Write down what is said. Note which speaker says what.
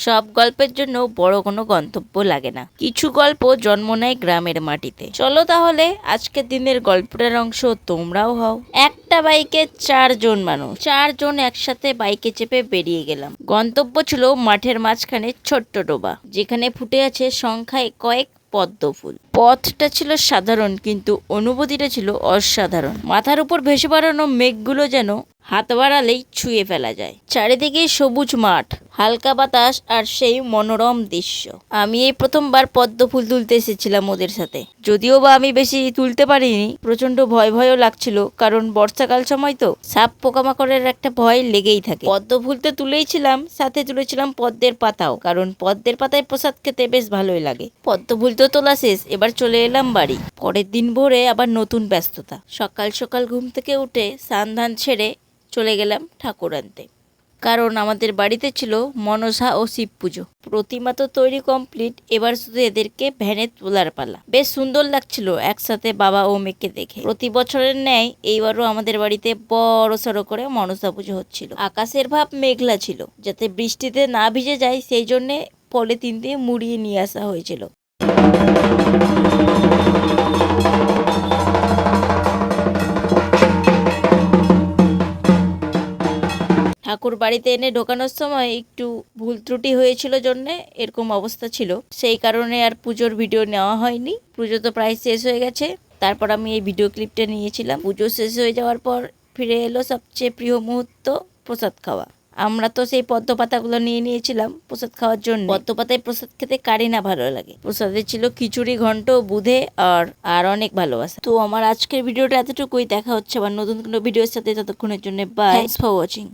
Speaker 1: সব গল্পের জন্য বড় কোনো গন্তব্য লাগে না, কিছু গল্প জন্ম নেয় গ্রামের মাটিতে। চলো তাহলে আজকের দিনের গল্পটার অংশ তোমরাও হও। একটা বাইকে 4 জন মানুষ, 4 জন একসাথে বাইকে চেপে বেরিয়ে গেলাম। গন্তব্য ছিল মাঠের মাঝখানে ছোট্ট ডোবা, যেখানে ফুটে আছে সংখ্যায় কয়েক পদ্ম ফুল। পথটা ছিল সাধারণ, কিন্তু অনুভূতিটা ছিল অসাধারণ। মাথার উপর ভেসে বেড়ানো মেঘগুলো যেন হাত বাড়ালেই ছুঁয়ে ফেলা যায়। চারিদিকে সবুজ মাঠ, হালকা বাতাস আর সেই মনোরম দৃশ্য। আমি এই প্রথমবার পদ্ম ফুল তুলতে এসেছিলাম ওদের সাথে, যদিও বা আমি বেশি তুলতে পারিনি। প্রচন্ড ভয় ভয়ও লাগছিল, কারণ বর্ষাকাল সময় তো সাপ পোকামাকড়ের একটা ভয় লেগেই থাকে। পদ্ম ফুল তো তুলেইছিলাম, সাথে তুলেছিলাম পদ্মের পাতাও, কারণ পদ্মের পাতায় প্রসাদ খেতে বেশ ভালোই লাগে। পদ্ম ফুল তো তোলা শেষ, এবার চলে এলাম বাড়ি। পরের দিন ভোরে আবার নতুন ব্যস্ততা। সকাল সকাল ঘুম থেকে উঠে স্নান ধান ছেড়ে চলে গেলাম ঠাকুর আনতে, কারণ আমাদের বাড়িতে ছিল মনসা ও শিব পুজো। প্রতিমা তো তৈরি কমপ্লিট, এবার শুধু এদেরকে ভ্যানে তোলার পালা। বেশ সুন্দর লাগছিল একসাথে বাবা ও মেয়েকে দেখে। প্রতি বছরের ন্যায় এইবারও আমাদের বাড়িতে বড় সড়ো করে মনসা পুজো হচ্ছিল। আকাশের ভাব মেঘলা ছিল, যাতে বৃষ্টিতে না ভিজে যায় সেই জন্যে পলিথিন দিয়ে মুড়িয়ে নিয়ে আসা হয়েছিল। ঠাকুর বাড়িতে এনে ঢোকানোর সময় একটু ভুল ত্রুটি হয়েছিল জন্য এরকম অবস্থা ছিল, সেই কারণে আর পুজোর ভিডিও নেওয়া হয়নি। পুজো তো প্রায় শেষ হয়ে গেছে, তারপর আমি এই ভিডিও ক্লিপটা নিয়েছিলাম। পুজো শেষ হয়ে যাওয়ার পর ফিরে এলো সবচেয়ে প্রিয় মুহূর্ত, প্রসাদ খাওয়া। আমরা তো সেই পদ্ম পাতাগুলো নিয়ে নিয়েছিলাম প্রসাদ খাওয়ার জন্য। পদ্ম পাতায় প্রসাদ খেতে কারি না ভালো লাগে। প্রসাদে ছিল খিচুড়ি, ঘন্ট, বুধে আর অনেক ভালোবাসা। তো আমার আজকের ভিডিওটা এতটুকুই। দেখা হচ্ছে আবার নতুন কোনো ভিডিওর সাথে, ততক্ষণের জন্য বাই, থ্যাঙ্কস ফর ওয়াচিং।